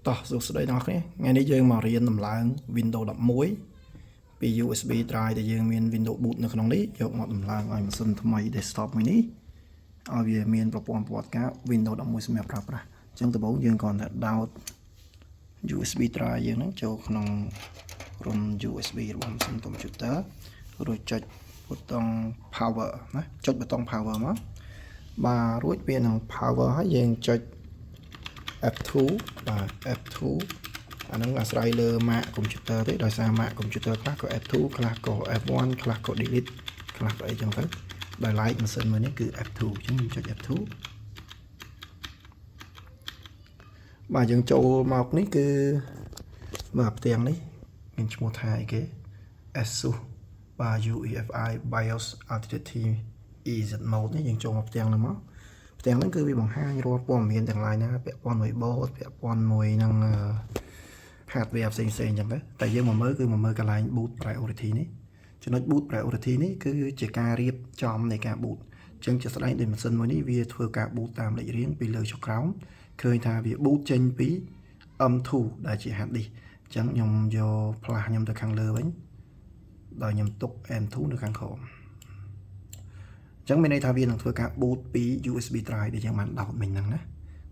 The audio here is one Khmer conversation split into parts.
តោះសួស្តីអ្នកនរគ្នាថ្ងៃនេះយើងមករៀនដំឡើង Windows 11 ពី USB drive ដែលយើងមាន Windows boot នៅក្នុងនេះយកមកដំឡើងឲ្យម៉ាស៊ីនថ្មី desktop មួយនេះឲ្យវាមានប្រព័ន្ធប្រវត្តិការ Windows 11សម្រាប់ប្រើប្រាស់អញ្ចឹងដំបូងយើងគ្រាន់តែ download USB drive យើងហ្នឹងចូលក្នុង ROM USB របស់ម៉ាស៊ីនកុំព្យូទ័ររួចចុចប៊ូតុង power ណាចុចប៊ូតុង power មកបាទរួចវានឹង power ហើយយើងចុចF2 បាទ F2 អាហ្នឹងអាស្រ័យលើម៉ាកកុំព្យូទ័រទេដោយសារម៉ាកកុំព្យូទ័រខ្លះក៏ F2 ខ្លះក៏ F1 ខ្លះក៏ delete ខ្លះក៏អីចឹងទៅដោយ like ម៉ាស៊ីនមួយនេះគឺ F2 អញ្ចឹងខ្ញុំចុច F2 បាទយើងចូលមកនេះគឺមើលផ្ទាំងនេះមានឈ្មោះថាអីគេ ASUS បាទ UEFI BIOS Alternative EZ Mode នេះយើងចូលមកផ្ទាំងហ្នឹងមកផ្ទាំងហ្នឹងគឺវាបង្ហាញរាល់ព័ត៌មានទាំង lain ណាពាក់ព័ន្ធមួយ board ពាក់ព័ន្ធមួយនឹង hardware ផ្សេងៗអញ្ចឹងទៅតែយើងមកមើលគឺមកមើលកន្លែង boot priority នេះចំណុច boot priority នេះគឺជាការរៀបចំនៃការ boot អញ្ចឹងជាក់ស្ដែងដោយម៉ាស៊ីនមួយនេះវាធ្វើការ boot តាមលេខរៀងពីលើចុះក្រោមឃើញថាវា boot ចេញពី M2 ដែលជា hard disk អញ្ចឹងខ្ញុំយក flash ខ្ញុំទៅខាងលើវិញដោយខ្ញុំទុក M2 នៅខាងក្រោមអញ្ចឹងមានន័យថាវានឹងធ្វើការ boot ពី USB drive ដែលយើងបានដោតមិញហ្នឹងណា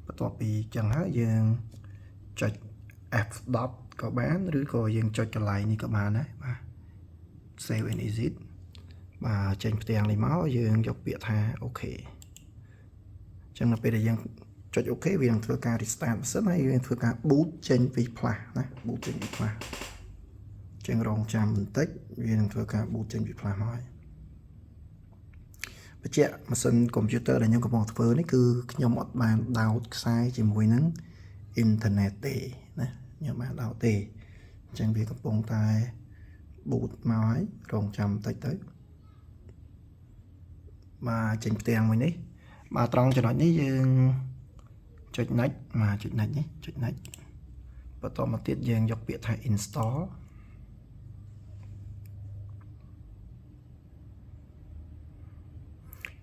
បន្ទាប់ពីអញ្ចឹងហើយយើងចុច F10 ក៏បានឬក៏យើងចុចកន្លែងនេះក៏បានដែរបាទ save and exit បាទចេញផ្ទាំងនេះមកយើងយកពាក្យថា OK អញ្ចឹងនៅពេលដែលយើងចុច OK វានឹងធ្វើការ restart ម៉ាស៊ីនហើយវានឹងធ្វើការ boot ចេញពី flash ណា boot ចេញពី flash អញ្ចឹងរងចាំបន្តិចវានឹងធ្វើការ boot ចេញពី flash មកហើយបញ្ជាក់ម៉ាស៊ីនកុំព្យូទ័រដែលខ្ញុំកំពុងធ្វើនេះគឺខ្ញុំអត់បានដោតខ្សែជាមួយនឹងអ៊ីនធឺណិតទេណាខ្ញុំបានដោតទេអញ្ចឹងវាកំពុងតែ boot មកហើយរងចាំបន្តិចទៅបាទចេញផ្ទាំងមួយនេះបាទត្រង់ចំណុចនេះយើងចុច next បាទចុច next នេះចុច next បន្តមកទៀតយើងយកពាក្យថា install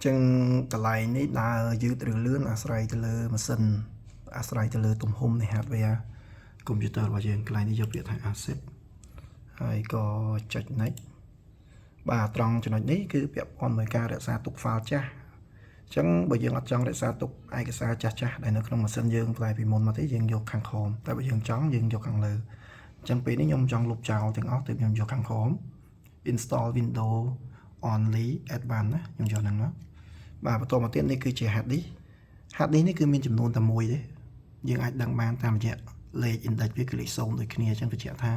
ចឹងកន្លែងនេះដើរយឺតឬលឿនអាស្រ័យទៅលើម៉ាស៊ីនអាស្រ័យទៅលើទំហំនៃ hardware កុំព្យូទ័ររបស់យើងកន្លែងនេះយកពាក្យថា accept ហើយក៏ចុច next បាទត្រង់ចំណុចនេះគឺពាក់ព័ន្ធមួយការរក្សាទុក file ចាស់អញ្ចឹងបើយើងអត់ចង់រក្សាទុកឯកសារចាស់ៗដែលនៅក្នុងម៉ាស៊ីនយើងតែពីមុនមកទេយើងយកខាងក្រោមតែបើយើងចង់យើងយកខាងលើអញ្ចឹងពេលនេះខ្ញុំចង់លុបចោលទាំងអស់ទើបខ្ញុំយកខាងក្រោម install Windows only advanced ណាខ្ញុំយកហ្នឹងមកបាទបន្តមកទៀតនេះគឺជា hard disk នេះគឺមានចំនួនតែមួយទេយើងអាចដឹងបានតាមរយៈលេខ index វាគឺលេខ0ដូចគ្នាអញ្ចឹងបញ្ជាក់ថា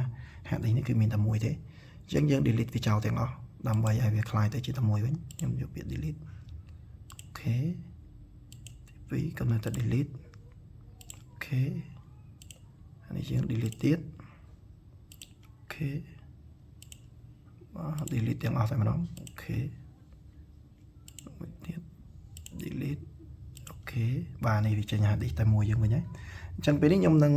hard disk នេះគឺមានតែមួយទេអញ្ចឹងយើង delete វាចោលទាំងអស់ដើម្បីឲ្យវាคล้ายទៅជាតែមួយវិញខ្ញុំយកពាក្យ delete អូខេទី2កំណត់តែ delete អូខេអានេះយើង delete ទៀតអូខេបាទ delete ទាំងអស់តែម្ដងអូខេមួយទៀត delete អូខេបាទនេះវាចេញ hard disk តែមួយយើងវិញហើយអញ្ចឹងពេលនេះខ្ញុំនឹង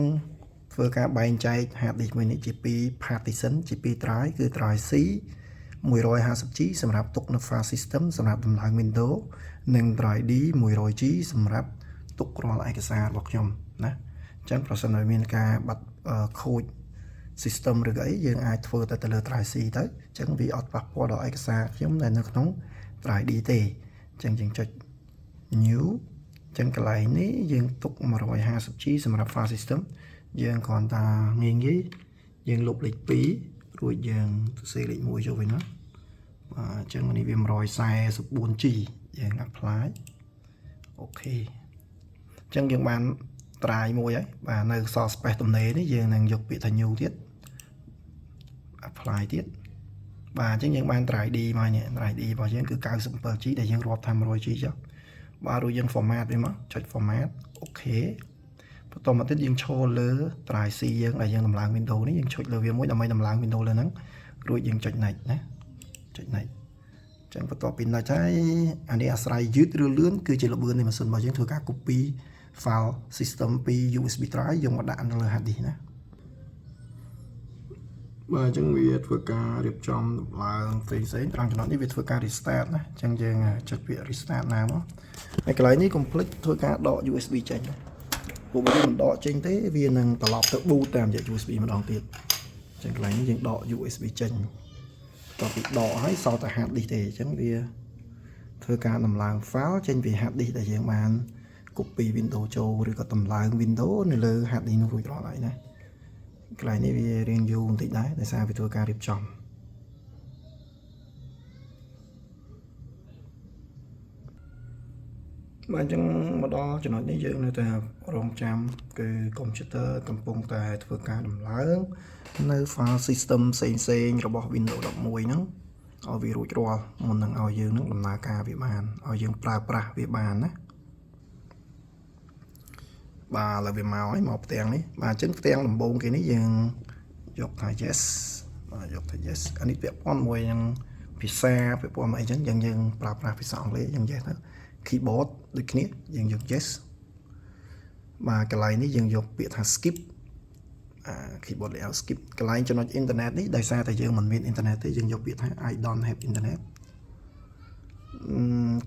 ធ្វើការបែងចែក hard disk មួយនេះជា2 partition ជា2 drive គឺ drive C 150G សម្រាប់ទុកនៅ file system សម្រាប់ដំឡើង Windows និង drive D 100G សម្រាប់ទុករាល់ឯកសាររបស់ខ្ញុំណាអញ្ចឹងប្រសិនបើមានការបាត់ខូច system ឬក៏អីយើងអាចធ្វើទៅលើ drive C ទៅអញ្ចឹងវាអត់ប៉ះពាល់ដល់ឯកសារខ្ញុំដែលនៅក្នុង drive D ទេអញ្ចឹងយើងចុច new អញ្ចឹងកន្លែងនេះយើងទុក 150G សម្រាប់ file system យើងគ្រាន់តែងាយយើងលុបលេខ2រួចយើងសរសេរលេខ1ចូលវិញណាបាទអញ្ចឹងនេះវា 144G យើង apply អូខេអញ្ចឹងយើងបានត្រាយមួយហើយបាទនៅសល់ space ទំនេរនេះយើងនឹងយកពាក្យថា new ទៀត apply ទៀតបាទអញ្ចឹងយើងបាន drive D មកនេះ drive D របស់យើងគឺ 97G ដែលយើងរាប់ថា 100G ចុះបាទរួចយើង format វាមកចុច format អូខេបន្តមកទៀតយើងឈរលើ drive C យើងដែលយើងដំឡើង Windows នេះយើងចុចលើវាមួយដើម្បីដំឡើង Windows លើហ្នឹងរួចយើងចុច next ណាចុច next អញ្ចឹងបន្ទាប់ពី next ហើយអានេះអាស្រ័យយឺតឬលឿនគឺជាល្បឿននៃម៉ាស៊ីនរបស់យើងធ្វើការ copy file system ពី USB drive យកមកដាក់នៅលើ hard disk ណាបាទអញ្ចឹងវាធ្វើការរៀបចំដំឡើងផ្សេងត្រង់ចំណុចនេះវាធ្វើការ restart ណាអញ្ចឹងយើងចុចពាក្យ restart ណាមកហើយកន្លែងនេះ complete ធ្វើការដក USB ចេញ ពួកយើងមិនដកចេញទេវានឹងត្រឡប់ទៅ boot តាមរយៈ USB ម្ដងទៀតអញ្ចឹងកន្លែងនេះយើងដក USB ចេញតពីដកហើយសល់តែ hard disk ទេអញ្ចឹងវាធ្វើការដំឡើង file ចេញពី hard disk ដែលយើងបាន copy Windows ចូលឬក៏ដំឡើង Windows នៅលើ hard disk នោះរួចរាល់ហើយណាកន្លែងនេះវារៀងយូរបន្តិចដែរដោយសារវាធ្វើការរៀបចំបាទអញ្ចឹងមកដល់ចំណុចនេះយើងនៅតែរងចាំគឺកុំព្យូទ័រកំពុងតែធ្វើការដំឡើងនៅ file system ផ្សេងៗរបស់ Windows 11ហ្នឹងឲ្យវារួចរាល់មុននឹងឲ្យយើងនឹងដំណើរការវាបានឲ្យយើងប្រើប្រាស់វាបានណាបាទឥឡូវវាមកហើយមកផ្ទាំងនេះបាទអញ្ចឹងផ្ទាំងដំបូងគេនេះយើងយកថា yes បាទយកថា yes អានេះពាក់ព័ន្ធមួយនឹងភាសាពាក់ព័ន្ធមកអីចឹងយើងប្រើប្រាស់ភាសាអង់គ្លេសយើង yes ទៅ keyboard ដូចគ្នាយើងយក yes បាទកន្លែងនេះយើងយកពាក្យថា skip keyboard layout skip កន្លែងចំណុច internet នេះដោយសារតែយើងមិនមាន internet ទេយើងយកពាក្យថា I don't have internet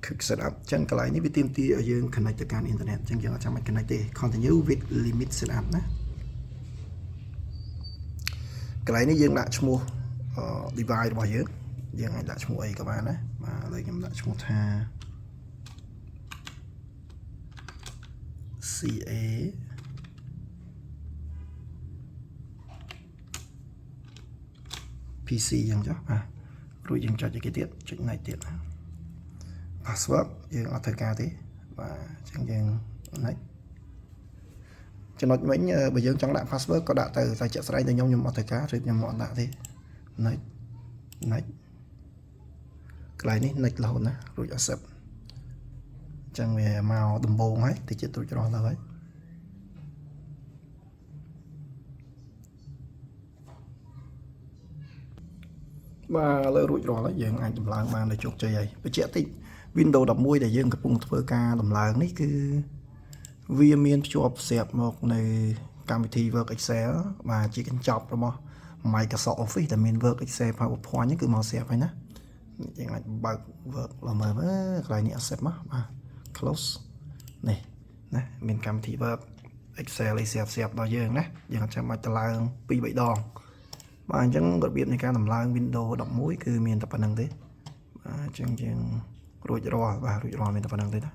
quick setup ចឹងកន្លែងនេះវាទាមទារឲ្យយើង connect ទៅកាន់ internet ចឹងយើងអត់ចាំបាច់ connect ទេ continue with limit setup ណាកន្លែងនេះយើងដាក់ឈ្មោះ device របស់យើងអាចដាក់ឈ្មោះអីក៏បានដែរបាទឥឡូវខ្ញុំដាក់ឈ្មោះថា CA PC យ៉ាងចុះបាទរួចយើងចុចអីគេទៀតចុច next ទៀត password យើងអត់ត្រូវការទេបាទអញ្ចឹងយើង next ចំណុចវិញបើយើងចង់ដាក់ password ក៏ដាក់ទៅតែជាក់ស្ដែងតែខ្ញុំអត់ត្រូវការឬខ្ញុំអត់ដាក់ទេ next កន្លែងនេះ next រហូតណារួច accept អញ្ចឹងវាមកដំបូងហើយតិចទៀតរួចរាល់ទៅហើយបាទឥឡូវរួចរាល់ហើយយើងអាចដំឡើងបានដោយជោគជ័យហើយបញ្ជាក់តិច Windows 11ដែលយើងកំពុងធ្វើការដំឡើងនេះគឺវាមានភ្ជាប់ស្រាប់មកនៅកម្មវិធី Word Excel បាទជាកញ្ចប់របស់ Microsoft Office ដែលមាន Word Excel PowerPoint នេះគឺមកស្រាប់ហើយណាយើងអាចបើក Word ឡើងមើលកន្លែងនេះ accept មកបាទ close នេះណាមានកម្មវិធី Word Excel ឯស្រាប់ដល់យើងណាយើងអត់ចាំបាច់ទៅឡើង 2-3 ដងបាទអញ្ចឹងរបៀបនៃការដំឡើង Windows 11គឺមានតែប៉ុណ្្នឹងទេបាទអញ្ចឹងយើងរួចរាល់មានតែប៉ុណ្្នឹងទេណា